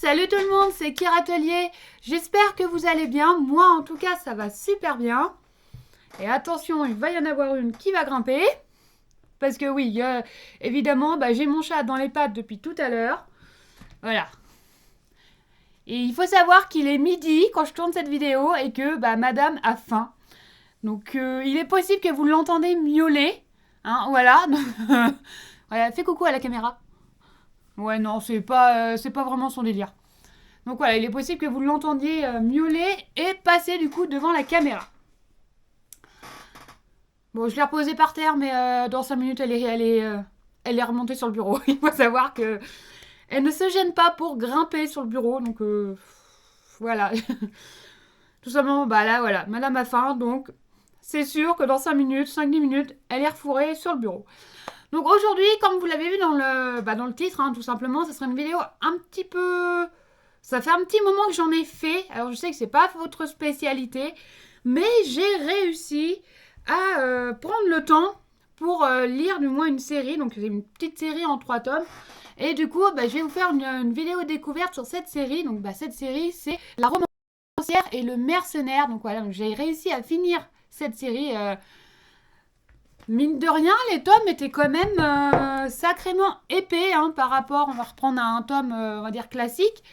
Salut tout le monde, c'est Kira Atelier. J'espère que vous allez bien. Moi, en tout cas, ça va super bien. Et attention, il va y en avoir une qui va grimper. Parce que oui, évidemment, j'ai mon chat dans les pattes depuis tout à l'heure. Voilà. Et il faut savoir qu'il est midi quand je tourne cette vidéo et que madame a faim. Donc il est possible que vous l'entendez miauler. Hein, voilà. Voilà, fais coucou à la caméra. Ouais, non, c'est pas vraiment son délire. Donc voilà, il est possible que vous l'entendiez miauler et passer du coup devant la caméra. Bon, je l'ai reposée par terre, mais dans 5 minutes, elle est remontée sur le bureau. Il faut savoir que elle ne se gêne pas pour grimper sur le bureau, donc voilà. Tout simplement, là, voilà, madame a faim, donc c'est sûr que dans 5 minutes, 5-10 minutes, elle est refourrée sur le bureau. Donc aujourd'hui, comme vous l'avez vu dans le titre, hein, tout simplement, ce sera une vidéo un petit peu... Ça fait un petit moment que j'en ai fait, alors je sais que c'est pas votre spécialité, mais j'ai réussi à prendre le temps pour lire du moins une série, donc c'est une petite série en 3 tomes, et du coup, je vais vous faire une vidéo découverte sur cette série, donc cette série c'est La romancière et le mercenaire, donc voilà, donc j'ai réussi à finir cette série... Mine de rien, les tomes étaient quand même sacrément épais hein, par rapport, on va reprendre à un tome, on va dire classique.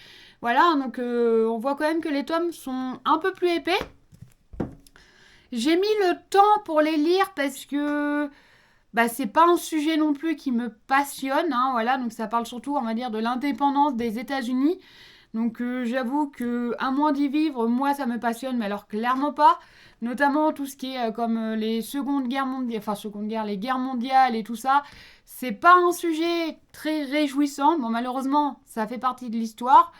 Voilà, donc on voit quand même que les tomes sont un peu plus épais. J'ai mis le temps pour les lire parce que c'est pas un sujet non plus qui me passionne. Hein, voilà, donc ça parle surtout, on va dire, de l'indépendance des États-Unis. Donc j'avoue que à moins d'y vivre, moi ça me passionne, mais alors clairement pas. Notamment tout ce qui est comme les les guerres mondiales et tout ça. C'est pas un sujet très réjouissant. Bon malheureusement, ça fait partie de l'histoire.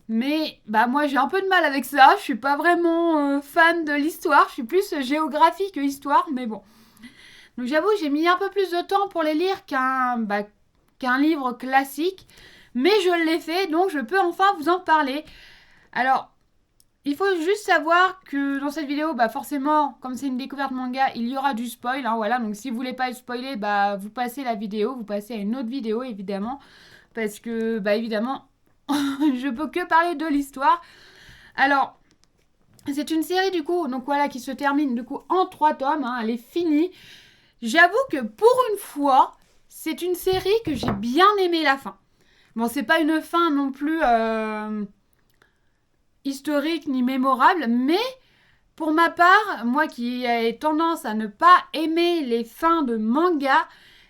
Mais moi j'ai un peu de mal avec ça. Je suis pas vraiment fan de l'histoire. Je suis plus géographie que histoire, mais bon. Donc j'avoue, j'ai mis un peu plus de temps pour les lire qu'un livre classique. Mais je l'ai fait, donc je peux enfin vous en parler. Alors, il faut juste savoir que dans cette vidéo, forcément, comme c'est une découverte manga, il y aura du spoil. Hein, voilà, donc si vous voulez pas être spoilé, vous passez la vidéo, vous passez à une autre vidéo, évidemment. Parce que, évidemment, je peux que parler de l'histoire. Alors, c'est une série, du coup, donc voilà, qui se termine, du coup, en 3 tomes. Hein, elle est finie. J'avoue que, pour une fois, c'est une série que j'ai bien aimé la fin. Bon, c'est pas une fin non plus historique ni mémorable, mais pour ma part, moi qui ai tendance à ne pas aimer les fins de manga,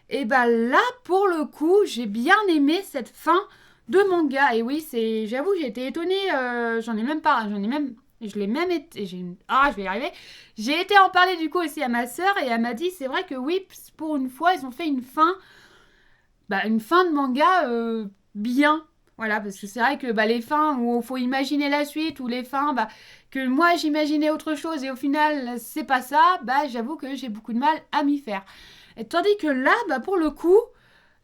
et là, pour le coup, j'ai bien aimé cette fin de manga. Et oui, j'avoue, j'ai été étonnée, je l'ai même été, je vais y arriver. J'ai été en parler du coup aussi à ma sœur et elle m'a dit, c'est vrai que oui, pour une fois, ils ont fait une fin de manga bien. Voilà, parce que c'est vrai que les fins où il faut imaginer la suite, ou les fins que moi j'imaginais autre chose et au final c'est pas ça, j'avoue que j'ai beaucoup de mal à m'y faire. Et tandis que là, pour le coup,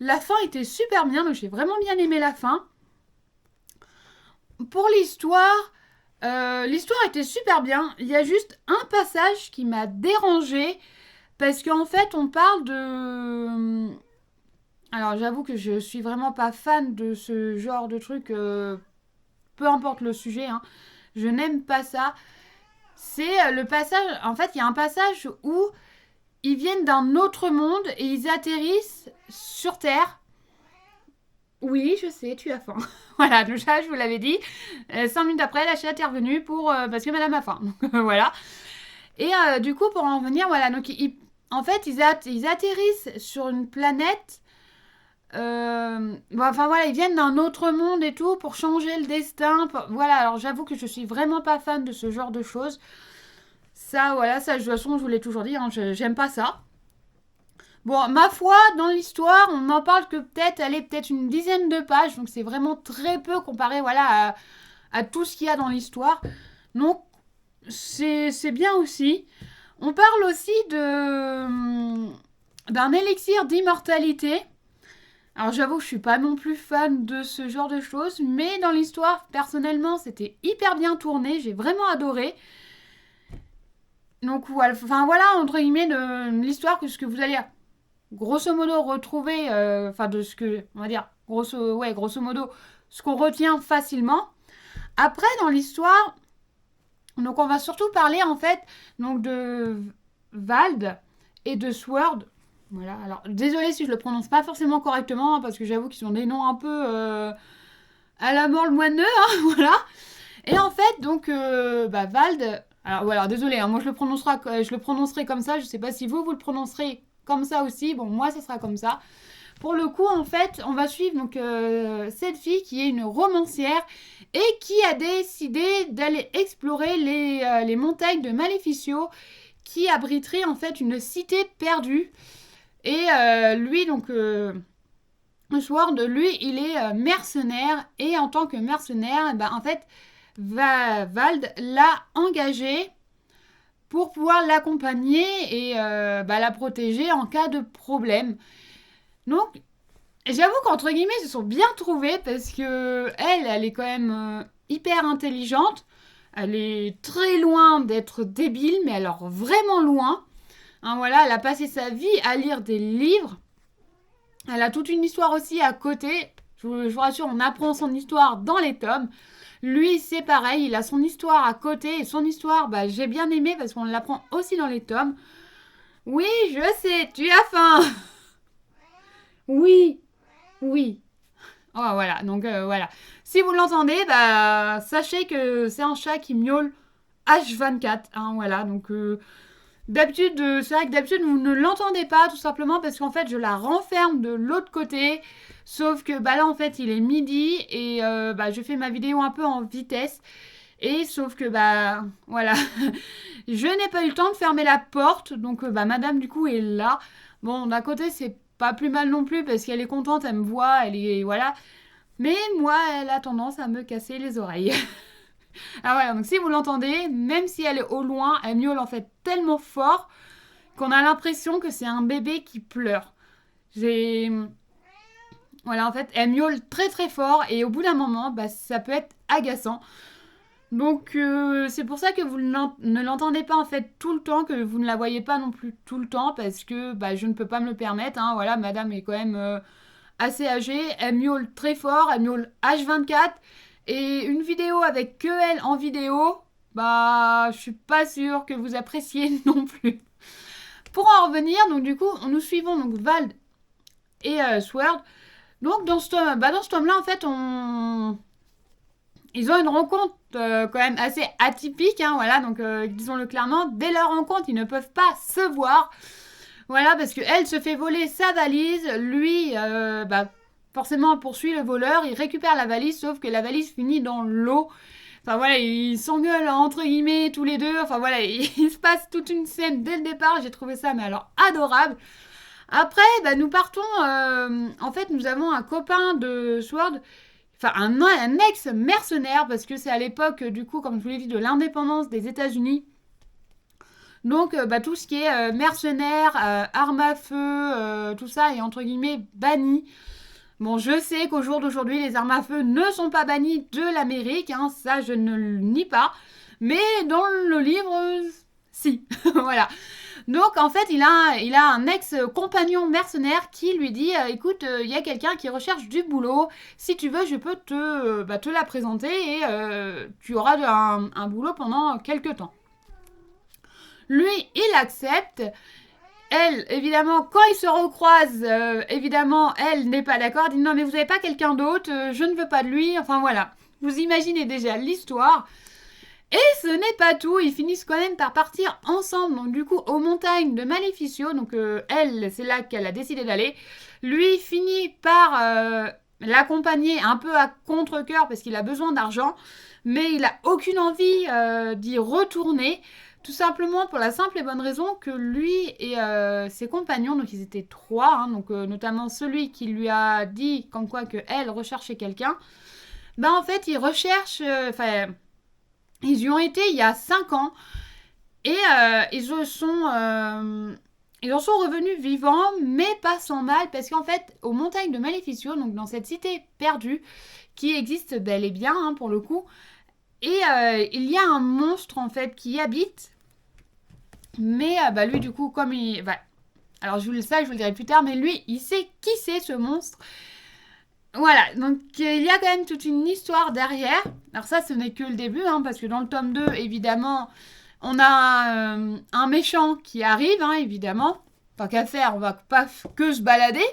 la fin était super bien, donc j'ai vraiment bien aimé la fin. Pour l'histoire était super bien. Il y a juste un passage qui m'a dérangée, parce qu'en fait on parle de... Alors j'avoue que je suis vraiment pas fan de ce genre de truc, peu importe le sujet, hein. Je n'aime pas ça. C'est le passage, en fait il y a un passage où ils viennent d'un autre monde et ils atterrissent sur Terre. Oui, je sais, tu as faim. Voilà, donc ça je vous l'avais dit. 5 minutes après, la chatte est revenue parce que madame a faim. Donc voilà. Et du coup, pour en revenir, voilà, donc en fait ils atterrissent sur une planète. Voilà, ils viennent d'un autre monde et tout pour changer le destin. Voilà, alors j'avoue que je suis vraiment pas fan de ce genre de choses. Ça, voilà, ça, de toute façon, je vous l'ai toujours dit, hein, j'aime pas ça. Bon, ma foi, dans l'histoire, on n'en parle que elle est peut-être une dizaine de pages, donc c'est vraiment très peu comparé, voilà, à tout ce qu'il y a dans l'histoire. Donc, c'est bien aussi. On parle aussi d'un élixir d'immortalité. Alors j'avoue que je suis pas non plus fan de ce genre de choses, mais dans l'histoire, personnellement, c'était hyper bien tourné, j'ai vraiment adoré. Donc voilà, entre guillemets, l'histoire que ce que vous allez grosso modo retrouver, de ce que, on va dire, grosso modo, ce qu'on retient facilement. Après, dans l'histoire, donc on va surtout parler en fait donc de Vald et de Sword. Voilà, alors désolée si je le prononce pas forcément correctement, parce que j'avoue qu'ils sont des noms un peu à la mort le moineux, hein, voilà. Et en fait, donc, Vald, alors voilà, désolée, hein, moi je le prononcerai comme ça, je sais pas si vous le prononcerez comme ça aussi, bon, moi ça sera comme ça. Pour le coup, en fait, on va suivre donc cette fille qui est une romancière et qui a décidé d'aller explorer les montagnes de Maleficio, qui abriteraient en fait une cité perdue. Et lui, donc, Sword, lui, il est mercenaire. Et en tant que mercenaire, en fait, Vald l'a engagé pour pouvoir l'accompagner et la protéger en cas de problème. Donc, j'avoue qu'entre guillemets, ils se sont bien trouvés parce que elle est quand même hyper intelligente. Elle est très loin d'être débile, mais alors vraiment loin. Hein, voilà, elle a passé sa vie à lire des livres. Elle a toute une histoire aussi à côté. Je vous rassure, on apprend son histoire dans les tomes. Lui, c'est pareil, il a son histoire à côté. Et son histoire, j'ai bien aimé parce qu'on l'apprend aussi dans les tomes. Oui, je sais, tu as faim. Oui, oui. Oh, voilà, donc voilà. Si vous l'entendez, sachez que c'est un chat qui miaule H24. Hein, voilà, donc d'habitude, c'est vrai que d'habitude, vous ne l'entendez pas, tout simplement parce qu'en fait, je la renferme de l'autre côté. Sauf que là, en fait, il est midi et je fais ma vidéo un peu en vitesse. Et sauf que, voilà, je n'ai pas eu le temps de fermer la porte. Donc, madame, du coup, est là. Bon, d'un côté, c'est pas plus mal non plus parce qu'elle est contente, elle me voit, elle est, voilà. Mais moi, elle a tendance à me casser les oreilles. Ah ouais, donc si vous l'entendez, même si elle est au loin, elle miaule en fait tellement fort qu'on a l'impression que c'est un bébé qui pleure. Voilà, en fait, elle miaule très très fort et au bout d'un moment, ça peut être agaçant. Donc c'est pour ça que vous ne l'entendez pas en fait tout le temps, que vous ne la voyez pas non plus tout le temps, parce que je ne peux pas me le permettre. Hein. Voilà, madame est quand même assez âgée, elle miaule très fort, elle miaule H24. Et une vidéo avec que elle en vidéo, je suis pas sûre que vous appréciez non plus. Pour en revenir, donc du coup, nous suivons donc Vald et Sword. Donc dans ce tome-là, en fait, ils ont une rencontre quand même assez atypique, hein, voilà, donc disons-le clairement, dès leur rencontre, ils ne peuvent pas se voir. Voilà, parce qu'elle se fait voler sa valise, lui, forcément poursuit le voleur, il récupère la valise, sauf que la valise finit dans l'eau. Enfin voilà, ils s'engueulent entre guillemets tous les deux. Enfin voilà, il se passe toute une scène dès le départ. J'ai trouvé ça mais alors adorable. Après, nous partons. En fait, nous avons un copain de Sword, enfin un ex-mercenaire, parce que c'est à l'époque, du coup, comme je vous l'ai dit, de l'indépendance des États-Unis. Donc, tout ce qui est mercenaires, armes à feu, tout ça est entre guillemets banni. Bon, je sais qu'au jour d'aujourd'hui, les armes à feu ne sont pas bannies de l'Amérique, hein, ça je ne le nie pas. Mais dans le livre, si. Voilà. Donc, en fait, il a un ex-compagnon mercenaire qui lui dit écoute, il y a quelqu'un qui recherche du boulot. Si tu veux, je peux te la présenter et tu auras un boulot pendant quelques temps. Lui, il accepte. Elle, évidemment, quand ils se recroisent, évidemment, elle n'est pas d'accord. Elle dit non, mais vous n'avez pas quelqu'un d'autre, je ne veux pas de lui. Enfin voilà, vous imaginez déjà l'histoire. Et ce n'est pas tout, ils finissent quand même par partir ensemble, donc du coup, aux montagnes de Maleficio. Donc elle, c'est là qu'elle a décidé d'aller. Lui finit par l'accompagner un peu à contre-cœur parce qu'il a besoin d'argent, mais il n'a aucune envie d'y retourner. Tout simplement pour la simple et bonne raison que lui et ses compagnons, donc ils étaient trois, hein, donc notamment celui qui lui a dit comme quoi qu'elle recherchait quelqu'un, en fait ils recherchent, ils y ont été il y a 5 ans et ils en sont revenus vivants, mais pas sans mal, parce qu'en fait aux montagnes de Maleficio, donc dans cette cité perdue qui existe bel et bien hein, pour le coup, et il y a un monstre en fait qui y habite. Mais lui, du coup, comme il... alors, je vous le dirai plus tard, mais lui, il sait qui c'est, ce monstre. Voilà, donc il y a quand même toute une histoire derrière. Alors ça, ce n'est que le début, hein, parce que dans le tome 2, évidemment, on a un méchant qui arrive, hein, évidemment. Tant qu'à faire, on va pas que se balader.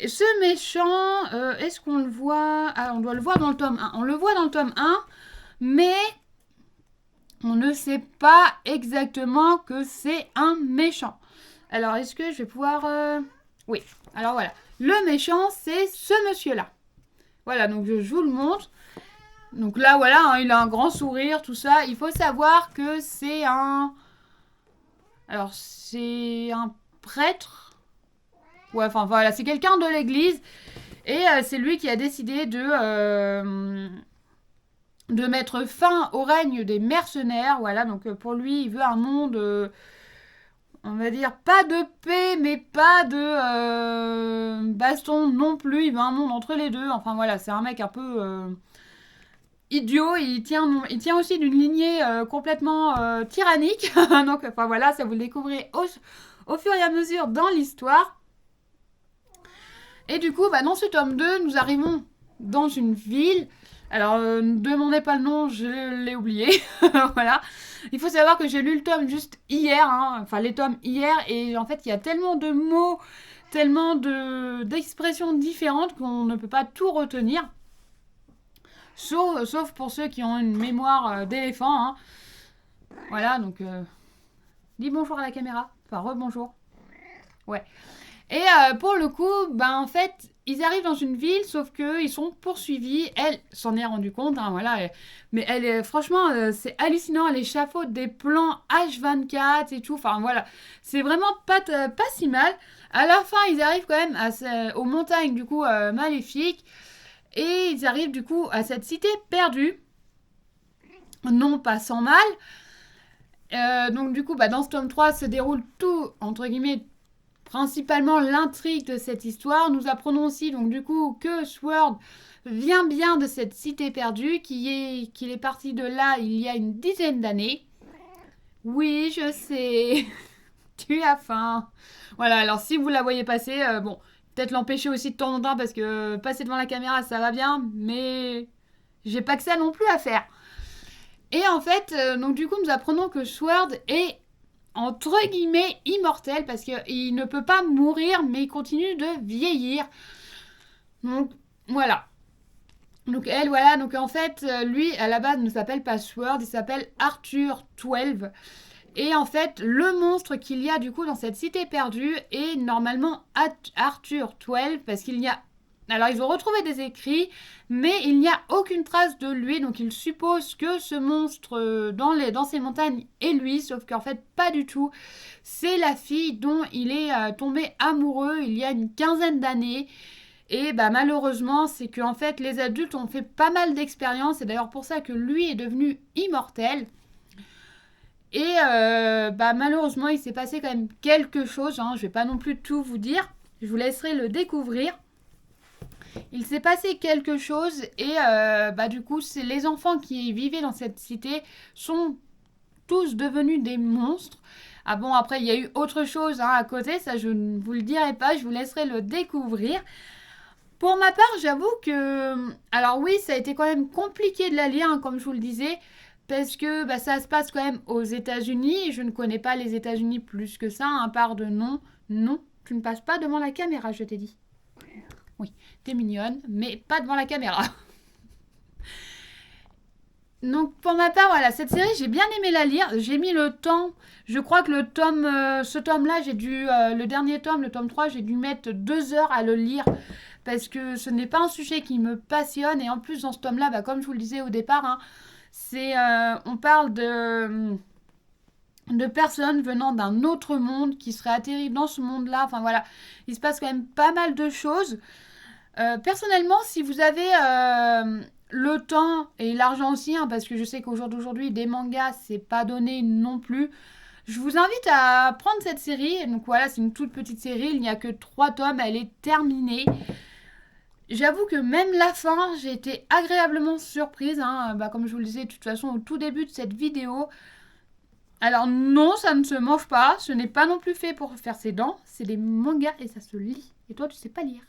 Et ce méchant, est-ce qu'on le voit? Ah, on doit le voir dans le tome 1. On le voit dans le tome 1, mais on ne sait pas exactement que c'est un méchant. Alors, est-ce que je vais pouvoir... Oui, alors voilà. Le méchant, c'est ce monsieur-là. Voilà, donc je vous le montre. Donc là, voilà, hein, il a un grand sourire, tout ça. Il faut savoir que c'est un... Alors, c'est un prêtre. Ouais, enfin voilà, c'est quelqu'un de l'église. Et c'est lui qui a décidé de mettre fin au règne des mercenaires. Voilà, donc pour lui, il veut un monde... on va dire pas de paix, mais pas de baston non plus. Il veut un monde entre les deux. Enfin voilà, c'est un mec un peu idiot. Il tient aussi d'une lignée complètement tyrannique. Donc enfin voilà, ça vous le découvrez au fur et à mesure dans l'histoire. Et du coup, bah, dans ce tome 2, nous arrivons dans une ville. Alors, ne demandez pas le nom, je l'ai oublié. Voilà. Il faut savoir que j'ai lu le tome juste hier, hein, enfin les tomes hier, et en fait, il y a tellement de mots, tellement d'expressions différentes qu'on ne peut pas tout retenir. Sauf pour ceux qui ont une mémoire d'éléphant. Hein. Voilà, donc dis bonjour à la caméra. Enfin, rebonjour. Ouais. Et pour le coup, ben en fait, ils arrivent dans une ville, sauf qu'ils sont poursuivis. Elle s'en est rendue compte, hein, voilà. Mais elle est, franchement, c'est hallucinant. Elle échafaude des plans H24 et tout. Enfin voilà, c'est vraiment pas si mal. À la fin, ils arrivent quand même aux montagnes du coup maléfiques. Et ils arrivent du coup à cette cité perdue. Non pas sans mal. Donc du coup, bah, dans ce tome 3 se déroule tout, entre guillemets, principalement l'intrigue de cette histoire. Nous apprenons aussi donc du coup que Sword vient bien de cette cité perdue, qu'il est parti de là il y a une dizaine d'années. Oui, je sais. Tu as faim. Voilà, alors si vous la voyez passer, bon, peut-être l'empêcher aussi de temps en temps parce que passer devant la caméra ça va bien, mais j'ai pas que ça non plus à faire. Et en fait, donc du coup nous apprenons que Sword est entre guillemets immortel parce qu'il ne peut pas mourir mais il continue de vieillir. Donc voilà. Donc elle, voilà, donc en fait, lui à la base ne s'appelle pas Sword, il s'appelle Arthur 12. Et en fait, le monstre qu'il y a du coup dans cette cité perdue est normalement Arthur 12 parce qu'il y a... Alors ils ont retrouvé des écrits, mais il n'y a aucune trace de lui, donc ils supposent que ce monstre dans ces montagnes est lui, sauf qu'en fait pas du tout. C'est la fille dont il est tombé amoureux il y a une quinzaine d'années. Et bah, malheureusement, c'est que en fait, les adultes ont fait pas mal d'expériences. C'est d'ailleurs pour ça que lui est devenu immortel. Et bah, malheureusement, il s'est passé quand même quelque chose. Hein. Je vais pas non plus tout vous dire. Je vous laisserai le découvrir. Il s'est passé quelque chose et bah, du coup, c'est les enfants qui vivaient dans cette cité sont tous devenus des monstres. Ah bon, après, il y a eu autre chose hein, à côté. Ça, je ne vous le dirai pas. Je vous laisserai le découvrir. Pour ma part, j'avoue que... Alors oui, ça a été quand même compliqué de la lire, hein, comme je vous le disais, parce que bah, ça se passe quand même aux États-Unis. Je ne connais pas les États-Unis plus que ça, à part de nom. Non, tu ne passes pas devant la caméra, je t'ai dit. Oui, t'es mignonne, mais pas devant la caméra. Donc pour ma part, voilà, cette série, j'ai bien aimé la lire. J'ai mis le temps. Je crois que ce tome-là, le dernier tome, le tome 3, j'ai dû mettre 2 heures à le lire. Parce que ce n'est pas un sujet qui me passionne. Et en plus, dans ce tome-là, bah, comme je vous le disais au départ, hein, on parle de personnes venant d'un autre monde qui seraient atterries dans ce monde-là. Enfin voilà, il se passe quand même pas mal de choses. Personnellement, si vous avez le temps et l'argent aussi, hein, parce que je sais qu'au jour d'aujourd'hui, des mangas, c'est pas donné non plus. Je vous invite à prendre cette série. Donc voilà, c'est une toute petite série. Il n'y a que 3 tomes. Elle est terminée. J'avoue que même la fin, j'ai été agréablement surprise. Hein. Bah, comme je vous le disais de toute façon au tout début de cette vidéo. Alors non, ça ne se mange pas. Ce n'est pas non plus fait pour faire ses dents. C'est des mangas et ça se lit. Et toi, tu sais pas lire.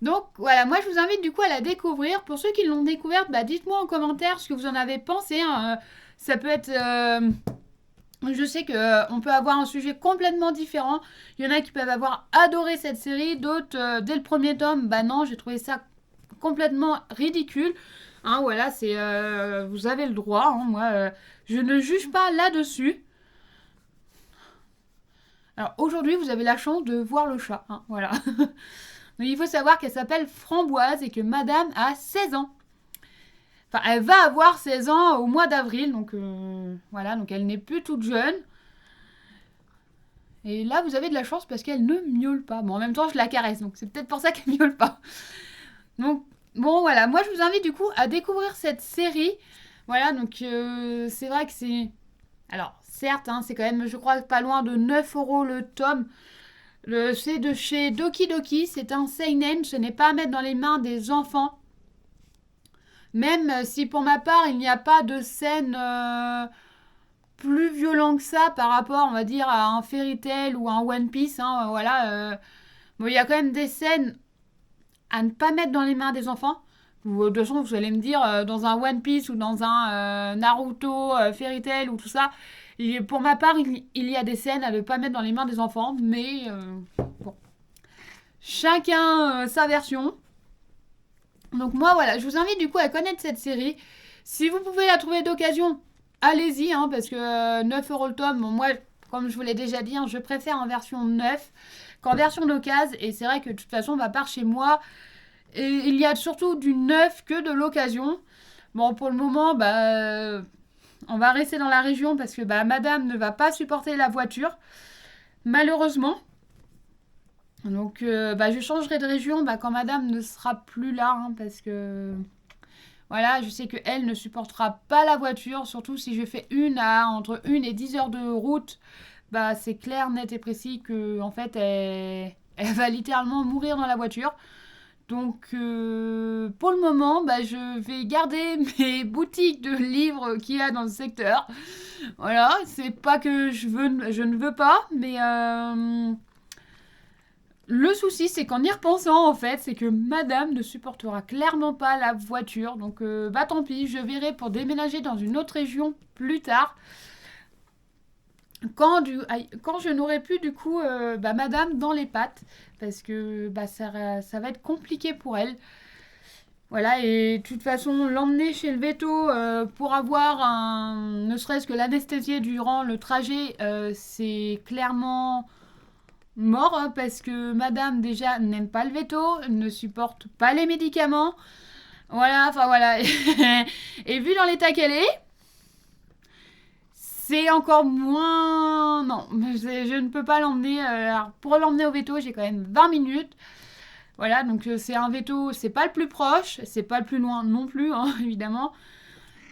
Donc voilà, moi je vous invite du coup à la découvrir. Pour ceux qui l'ont découverte, bah, dites-moi en commentaire ce que vous en avez pensé. Hein. Ça peut être... je sais qu'on peut avoir un sujet complètement différent. Il y en a qui peuvent avoir adoré cette série, d'autres, dès le premier tome, bah non, j'ai trouvé ça complètement ridicule. Hein, voilà, c'est vous avez le droit. Hein, moi, je ne juge pas là-dessus. Alors aujourd'hui, vous avez la chance de voir le chat. Hein, voilà. Mais il faut savoir qu'elle s'appelle Framboise et que Madame a 16 ans. Enfin, elle va avoir 16 ans au mois d'avril, donc voilà, donc elle n'est plus toute jeune. Et là, vous avez de la chance parce qu'elle ne miaule pas. Bon, en même temps, je la caresse, donc c'est peut-être pour ça qu'elle miaule pas. Donc, bon, voilà, moi je vous invite du coup à découvrir cette série. Voilà, donc c'est vrai que c'est... Alors, certes, hein, c'est quand même, je crois, pas loin de 9 € le tome. C'est de chez Doki Doki, c'est un seinen, ce n'est pas à mettre dans les mains des enfants. Même si pour ma part, il n'y a pas de scène plus violent que ça par rapport, on va dire, à un Fairy Tail ou un One Piece. Hein, voilà. Bon, il y a quand même des scènes à ne pas mettre dans les mains des enfants. De toute façon, vous allez me dire, dans un One Piece ou dans un Naruto, Fairy Tail ou tout ça, pour ma part, il y a des scènes à ne pas mettre dans les mains des enfants, mais bon. Chacun sa version. Donc moi, voilà, je vous invite du coup à connaître cette série. Si vous pouvez la trouver d'occasion, allez-y, hein, parce que 9 € le tome, bon, moi, comme je vous l'ai déjà dit, hein, je préfère en version 9 qu'en version d'occasion. Et c'est vrai que de toute façon, à part chez moi, et il y a surtout du neuf que de l'occasion. Bon, pour le moment, bah, on va rester dans la région parce que bah, Madame ne va pas supporter la voiture, malheureusement. Donc, bah, je changerai de région bah, quand Madame ne sera plus là, hein, parce que voilà, je sais qu'elle ne supportera pas la voiture, surtout si je fais entre 1 et 10 heures de route. Bah, c'est clair, net et précis que en fait, elle va littéralement mourir dans la voiture. Donc, pour le moment, bah, je vais garder mes boutiques de livres qu'il y a dans le secteur. Voilà, c'est pas que je ne veux pas, mais le souci, c'est qu'en y repensant, en fait, c'est que Madame ne supportera clairement pas la voiture. Donc, bah tant pis, je verrai pour déménager dans une autre région plus tard. Quand je n'aurai plus, du coup, bah, Madame dans les pattes. Parce que bah, ça va être compliqué pour elle. Voilà, et de toute façon, l'emmener chez le veto pour avoir ne serait-ce que l'anesthésier durant le trajet, c'est clairement mort hein, parce que Madame déjà n'aime pas le veto, ne supporte pas les médicaments. Voilà, enfin voilà. Et vu dans l'état qu'elle est, c'est encore moins... Non, je ne peux pas l'emmener. Alors, pour l'emmener au veto, j'ai quand même 20 minutes. Voilà, donc c'est un veto, c'est pas le plus proche, c'est pas le plus loin non plus, hein, évidemment.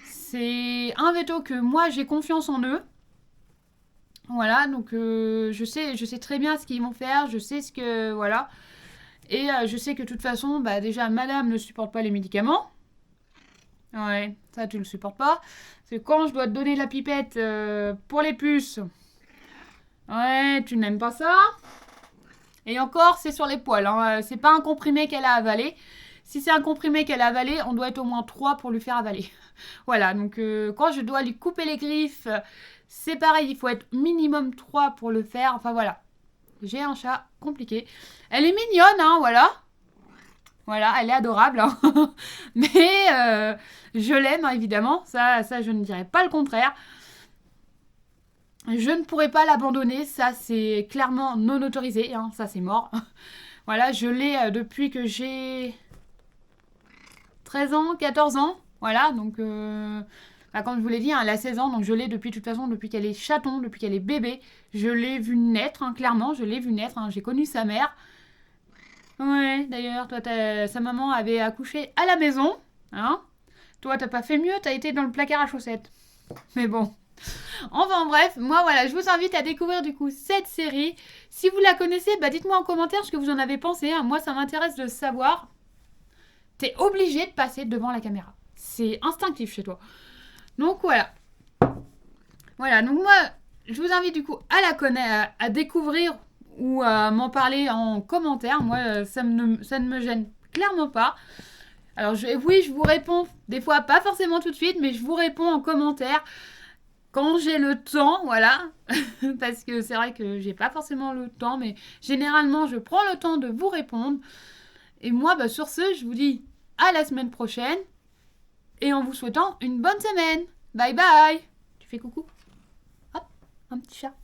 C'est un veto que moi j'ai confiance en eux. Voilà, donc je sais très bien ce qu'ils vont faire, je sais ce que. Voilà. Et je sais que de toute façon, bah, déjà, Madame ne supporte pas les médicaments. Ouais, ça tu le supportes pas. Parce que quand je dois te donner la pipette pour les puces, ouais, tu n'aimes pas ça. Et encore, c'est sur les poils. Hein. C'est pas un comprimé qu'elle a avalé. Si c'est un comprimé qu'elle a avalé, on doit être au moins 3 pour lui faire avaler. Voilà, donc quand je dois lui couper les griffes, c'est pareil, il faut être minimum 3 pour le faire. Enfin voilà, j'ai un chat compliqué. Elle est mignonne, hein, voilà. Voilà, elle est adorable. Hein. Mais je l'aime, hein, évidemment. Ça, je ne dirais pas le contraire. Je ne pourrais pas l'abandonner, ça c'est clairement non autorisé, hein, ça c'est mort. Voilà, je l'ai depuis que j'ai 13 ans, 14 ans, voilà, donc bah, comme je vous l'ai dit, hein, elle a 16 ans, donc je l'ai depuis de toute façon, depuis qu'elle est chaton, depuis qu'elle est bébé, je l'ai vu naître, hein, clairement, je l'ai vu naître, hein, j'ai connu sa mère. Ouais, d'ailleurs, toi, sa maman avait accouché à la maison, hein. Toi, t'as pas fait mieux, t'as été dans le placard à chaussettes. Mais bon... Enfin bref, moi voilà, je vous invite à découvrir du coup cette série. Si vous la connaissez, bah dites-moi en commentaire ce que vous en avez pensé. Hein. Moi ça m'intéresse de savoir. T'es obligé de passer devant la caméra. C'est instinctif chez toi. Donc voilà. Voilà, donc moi je vous invite du coup à la connaître, à découvrir ou à m'en parler en commentaire. Moi ça ne me gêne Clairement pas. Alors oui, je vous réponds, des fois pas forcément tout de suite, mais je vous réponds en commentaire quand j'ai le temps, voilà. Parce que c'est vrai que j'ai pas forcément le temps, mais généralement je prends le temps de vous répondre. Et moi, bah, sur ce, je vous dis à la semaine prochaine et en vous souhaitant une bonne semaine. Bye bye. Tu fais coucou. Hop, un petit chat.